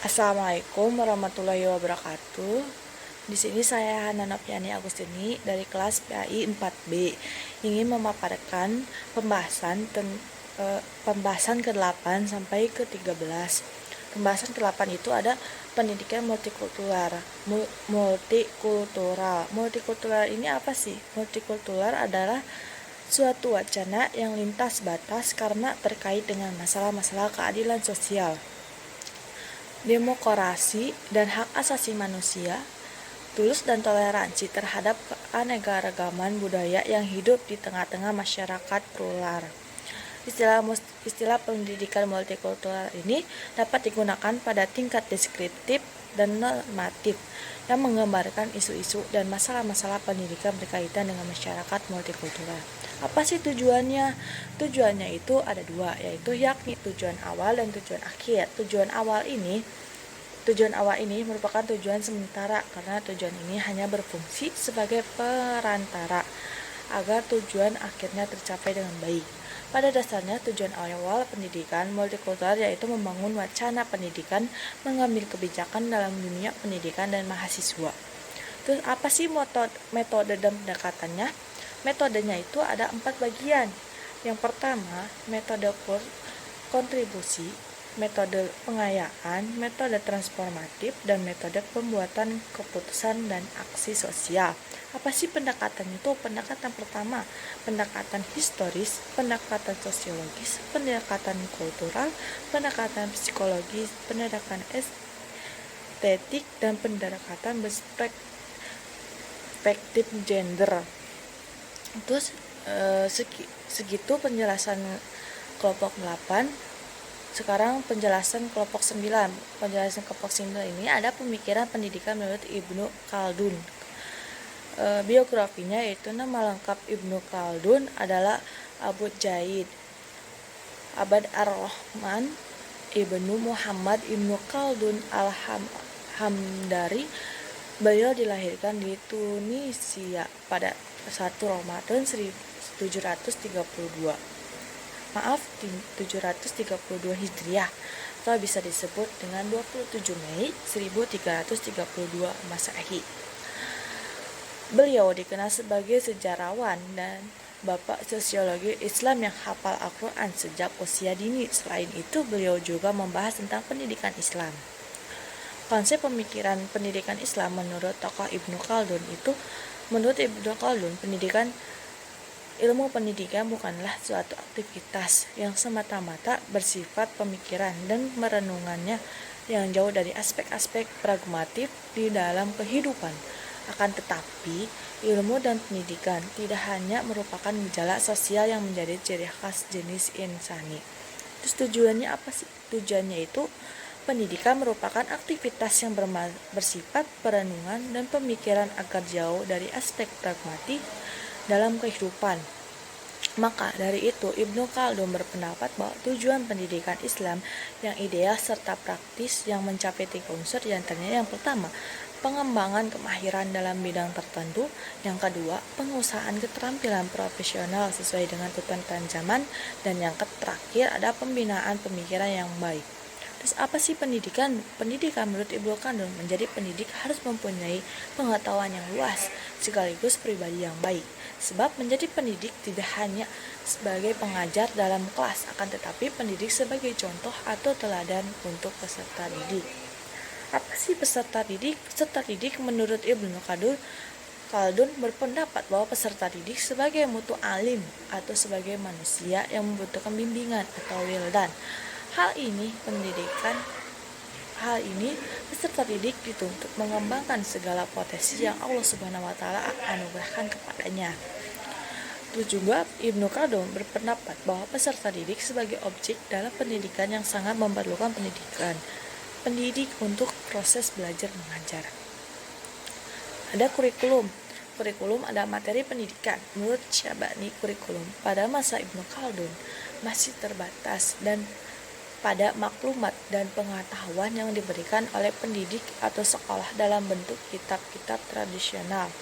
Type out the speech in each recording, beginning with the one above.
Assalamualaikum warahmatullahi wabarakatuh. Di sini saya Hana Noviani Agustini dari kelas PAI 4B ingin memaparkan pembahasan ke-8 sampai ke-13. Pembahasan ke-8 itu ada pendidikan multikultural. Multikultural ini apa sih? Multikultural adalah suatu wacana yang lintas batas karena terkait dengan masalah-masalah keadilan sosial, demokrasi, dan hak asasi manusia, tulus dan toleransi terhadap keanekaragaman budaya yang hidup di tengah-tengah masyarakat plural. Istilah pendidikan multikultural ini dapat digunakan pada tingkat deskriptif dan normatif yang menggambarkan isu-isu dan masalah-masalah pendidikan berkaitan dengan masyarakat multikultural. Apa sih tujuannya? Tujuannya itu ada dua, yaitu yakni tujuan awal dan tujuan akhir. Tujuan awal ini merupakan tujuan sementara karena tujuan ini hanya berfungsi sebagai perantara agar tujuan akhirnya tercapai dengan baik. Pada dasarnya, tujuan awal pendidikan multikultural yaitu membangun wacana pendidikan, mengambil kebijakan dalam dunia pendidikan dan mahasiswa. Terus apa sih metode dan pendekatannya? Metodenya itu ada 4 bagian. Yang pertama, metode kontribusi, metode pengayaan, metode transformatif, dan metode pembuatan keputusan dan aksi sosial. Apa sih pendekatan itu? Pendekatan pertama, pendekatan historis, pendekatan sosiologis, pendekatan kultural, pendekatan psikologis, pendekatan estetik, dan pendekatan perspektif gender. Terus segitu penjelasan kelompok 8. Sekarang penjelasan kelompok 9. Penjelasan kelompok 9 ini ada pemikiran pendidikan menurut Ibnu Khaldun. Biografinya yaitu nama lengkap Ibnu Khaldun adalah Abu Jaid Abad Ar-Rahman Ibnu Muhammad Ibnu Khaldun Al-Hamdari. Beliau dilahirkan di Tunisia pada 1 Ramadan 732 Hijriah, atau bisa disebut dengan 27 Mei 1332 Masehi. Beliau dikenal sebagai sejarawan dan bapak sosiologi Islam yang hafal Al-Quran sejak usia dini. Selain itu, beliau juga membahas tentang pendidikan Islam. Konsep pemikiran pendidikan Islam menurut tokoh Ibnu Khaldun itu, menurut Ibnu Khaldun, ilmu pendidikan bukanlah suatu aktivitas yang semata-mata bersifat pemikiran dan merenungannya yang jauh dari aspek-aspek pragmatif di dalam kehidupan. Akan tetapi, ilmu dan pendidikan tidak hanya merupakan gejala sosial yang menjadi ciri khas jenis insani. Terus tujuannya apa sih? Tujuannya itu, pendidikan merupakan aktivitas yang bersifat perenungan dan pemikiran agar jauh dari aspek pragmatik dalam kehidupan. Maka dari itu, Ibnu Khaldun berpendapat bahwa tujuan pendidikan Islam yang ideal serta praktis yang mencapai 3 unsur, diantaranya yang pertama, pengembangan kemahiran dalam bidang tertentu, yang kedua, pengusahaan keterampilan profesional sesuai dengan tuntutan zaman, dan yang terakhir ada pembinaan pemikiran yang baik. Terus apa sih pendidikan? Pendidikan menurut Ibnu Khaldun, menjadi pendidik harus mempunyai pengetahuan yang luas sekaligus pribadi yang baik. Sebab menjadi pendidik tidak hanya sebagai pengajar dalam kelas, akan tetapi pendidik sebagai contoh atau teladan untuk peserta didik. Apa sih peserta didik? Peserta didik menurut Ibnu Khaldun berpendapat bahwa peserta didik sebagai mutu alim atau sebagai manusia yang membutuhkan bimbingan atau wildan. Hal ini peserta didik dituntut mengembangkan segala potensi yang Allah Subhanahu wa taala anugerahkan kepadanya. Terus juga Ibnu Khaldun berpendapat bahwa peserta didik sebagai objek dalam pendidikan yang sangat memerlukan pendidik untuk proses belajar mengajar. Ada kurikulum ada materi pendidikan. Menurut Syabani, kurikulum pada masa Ibnu Khaldun masih terbatas dan pada maklumat dan pengetahuan yang diberikan oleh pendidik atau sekolah dalam bentuk kitab-kitab tradisional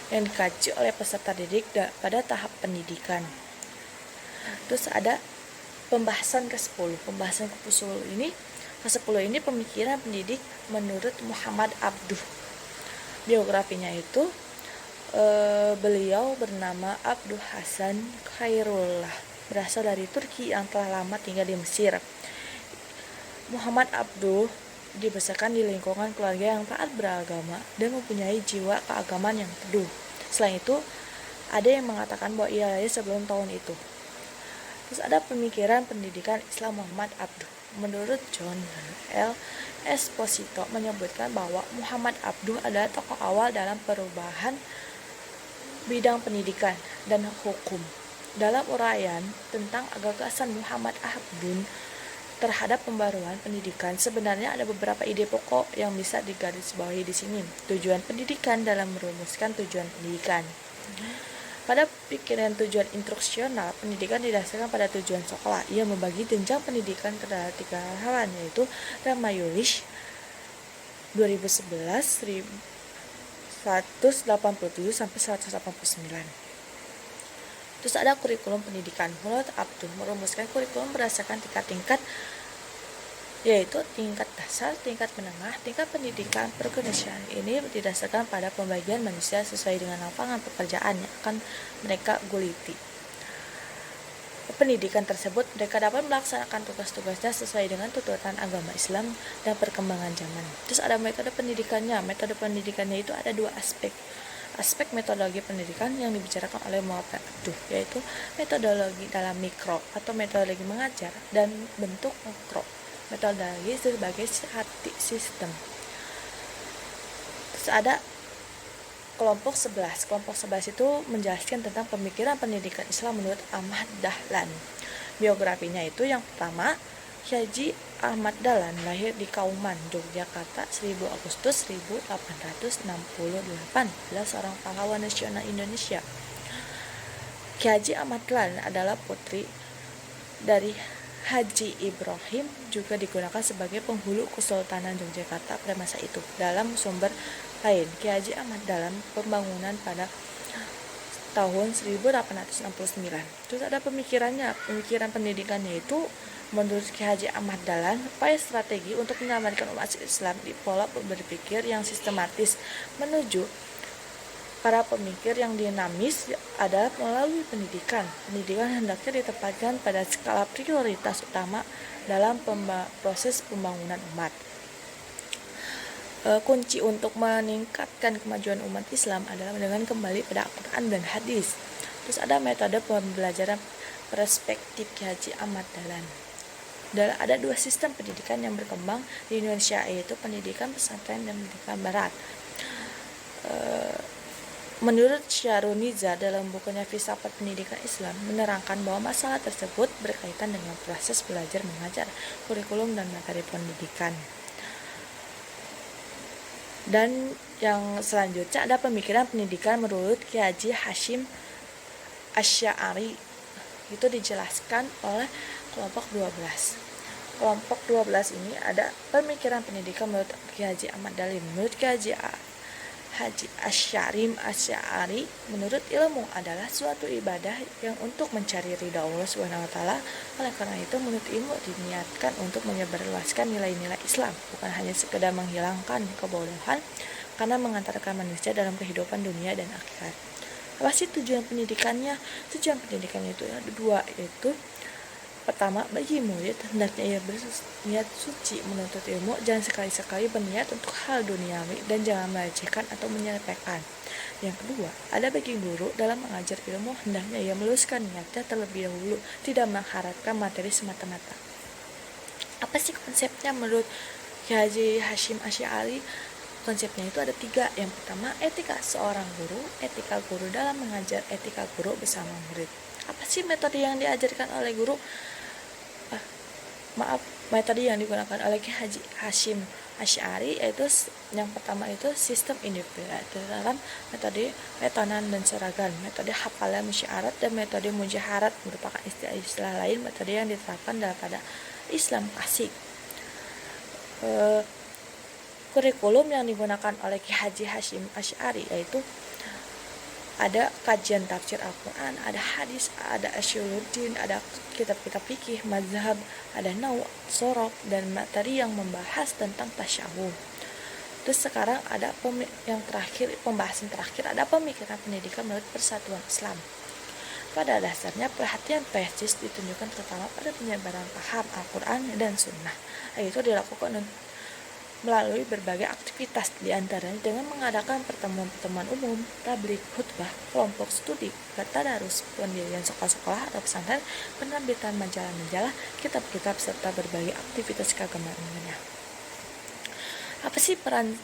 yang dikaji oleh peserta didik pada tahap pendidikan. Terus ada pembahasan ke-10. Pembahasan ke-10 ini Ke-10 ini pemikiran pendidik menurut Muhammad Abduh. Biografinya itu beliau bernama Abduh Hasan Khairullah, berasal dari Turki yang telah lama tinggal di Mesir. Muhammad Abduh dibesarkan di lingkungan keluarga yang taat beragama dan mempunyai jiwa keagamaan yang teduh. Selain itu, ada yang mengatakan bahwa ia lahir sebelum tahun itu. Terus ada pemikiran pendidikan Islam Muhammad Abduh. Menurut John L. Esposito menyebutkan bahwa Muhammad Abduh adalah tokoh awal dalam perubahan bidang pendidikan dan hukum. Dalam uraian tentang gagasan Muhammad Abduh terhadap pembaruan pendidikan, sebenarnya ada beberapa ide pokok yang bisa digarisbawahi di sini. Tujuan pendidikan dalam merumuskan tujuan pendidikan. Pada pikiran tujuan instruksional, pendidikan didasarkan pada tujuan sekolah. Ia membagi jenjang pendidikan ke dalam 3 hal, yaitu Ramayulish 2011 187 sampai 189. Terus ada kurikulum pendidikan. Menurut Abduh merumuskan kurikulum berdasarkan tingkat-tingkat, yaitu tingkat dasar, tingkat menengah, tingkat pendidikan perkondisian. Ini didasarkan pada pembagian manusia sesuai dengan lapangan pekerjaan yang akan mereka guliti. Pendidikan tersebut mereka dapat melaksanakan tugas-tugasnya sesuai dengan tuntutan agama Islam dan perkembangan zaman. Terus ada metode pendidikannya. Metode pendidikannya itu ada 2 aspek. Aspek metodologi pendidikan yang dibicarakan oleh Muhammad Abduh, yaitu metodologi dalam mikro atau metodologi mengajar, dan bentuk makro, metodologi sebagai hati sistem. Terus ada kelompok 11. Kelompok 11 itu menjelaskan tentang pemikiran pendidikan Islam menurut Ahmad Dahlan. Biografinya itu yang pertama, Haji Ahmad Dahlan lahir di Kauman, Yogyakarta 1000 Agustus 1868, adalah seorang pahlawan nasional Indonesia. Haji Ahmad Dahlan adalah putri dari Haji Ibrahim, juga digunakan sebagai penghulu Kesultanan Yogyakarta pada masa itu. Dalam sumber lain, Haji Ahmad Dahlan pembangunan pada tahun 1869. Terus ada pemikiran pendidikannya itu menurut Haji Ahmad Dahlan, upaya strategi untuk menyelamatkan umat Islam di pola berpikir yang sistematis menuju para pemikir yang dinamis adalah melalui pendidikan. Pendidikan hendaknya ditempatkan pada skala prioritas utama dalam proses pembangunan umat. Kunci untuk meningkatkan kemajuan umat Islam adalah dengan kembali pada Al-Quran dan hadis. Terus ada metode pembelajaran perspektif Haji Ahmad Dahlan. Ada 2 sistem pendidikan yang berkembang di Indonesia, yaitu pendidikan pesantren dan pendidikan barat. Menurut Syaruniza dalam bukunya Filsafat Pendidikan Islam menerangkan bahwa masalah tersebut berkaitan dengan proses belajar mengajar, kurikulum dan materi pendidikan. Dan yang selanjutnya ada pemikiran pendidikan menurut Kiai Haji Hashim Asy'ari. Itu dijelaskan oleh kelompok 12. Kelompok 12 ini ada pemikiran pendidikan menurut Kiai Haji Ahmad Dahlan. Menurut Kiai Haji Asy'ari, menurut ilmu adalah suatu ibadah yang untuk mencari ridha Allah Subhanahu wa taala. Oleh karena itu, menurut ilmu diniatkan untuk menyebarluaskan nilai-nilai Islam, bukan hanya sekedar menghilangkan kebodohan karena mengantarkan manusia dalam kehidupan dunia dan akhirat. Apa sih tujuan pendidikannya? Tujuan pendidikannya itu ada 2, yaitu pertama, bagi murid hendaknya ia berniat suci menuntut ilmu, jangan sekali-sekali berniat untuk hal duniawi dan jangan melecehkan atau menyepelekan. Yang kedua, ada bagi guru dalam mengajar ilmu hendaknya ia meluluskan niatnya terlebih dahulu, tidak mengharapkan materi semata-mata. Apa sih konsepnya menurut Haji Hashim Asy'ari? Konsepnya itu ada 3. Yang pertama, etika seorang guru, etika guru dalam mengajar, etika guru bersama murid. Apa sih metode yang diajarkan oleh guru? Metode yang digunakan oleh Haji Hashim Asy'ari yaitu yang pertama itu sistem individual dalam metode metonan dan seragan, metode hafalan musyarat dan metode mujaharat merupakan istilah lain metode yang diterapkan pada Islam klasik. Kurikulum yang digunakan oleh Haji Hashim Asy'ari yaitu Ada kajian tafsir Al-Quran, ada hadis, ada asyuluddin, ada kitab-kitab fikih, mazhab, ada naw, sorok, dan materi yang membahas tentang tasyahud. Terus sekarang ada pembahasan terakhir, ada pemikiran pendidikan menurut Persatuan Islam. Pada dasarnya perhatian PSIS ditunjukkan terutama pada penyebaran paham Al-Quran dan Sunnah. Itu dilakukan melalui berbagai aktivitas, diantaranya dengan mengadakan pertemuan-pertemuan umum, tabligh, khutbah, kelompok studi, tadarus, pendirian sekolah-sekolah atau pesantren, penerbitan majalah-majalah, kitab-kitab, serta berbagai aktivitas keagamaan lainnya. Apa sih peran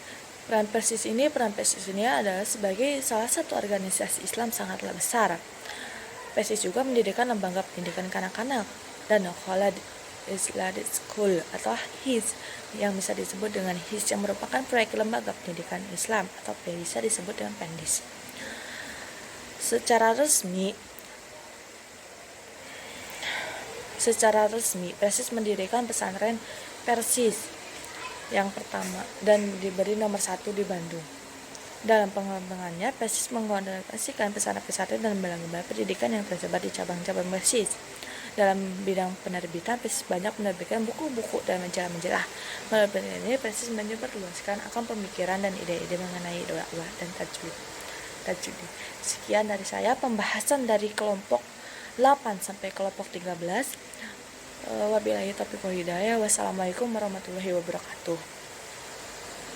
PSIS ini? Peran PSIS ini adalah sebagai salah satu organisasi Islam sangatlah besar. PSIS juga mendirikan lembaga pendidikan kanak-kanak dan Khalad Islamic School atau HIS yang bisa disebut dengan HIS, yang merupakan proyek lembaga pendidikan Islam atau bisa disebut dengan PENDIS. Secara resmi PSIS mendirikan pesantren PERSIS yang pertama dan diberi nomor 1 di Bandung. Dalam pengembangannya, PSIS mengkoordinasikan pesantren-pesantren dan lembaga pendidikan yang tersebar di cabang-cabang PSIS. Dalam bidang penerbitan, PSIS banyak menerbitkan buku-buku dan majalah-majalah. Melalui ini, PSIS menyebarluaskan akan pemikiran dan ide-ide mengenai dakwah dan tajwid. Sekian dari saya pembahasan dari kelompok 8 sampai kelompok 13. Wabillahi taufiq wal hidayah. Wassalamualaikum warahmatullahi wabarakatuh.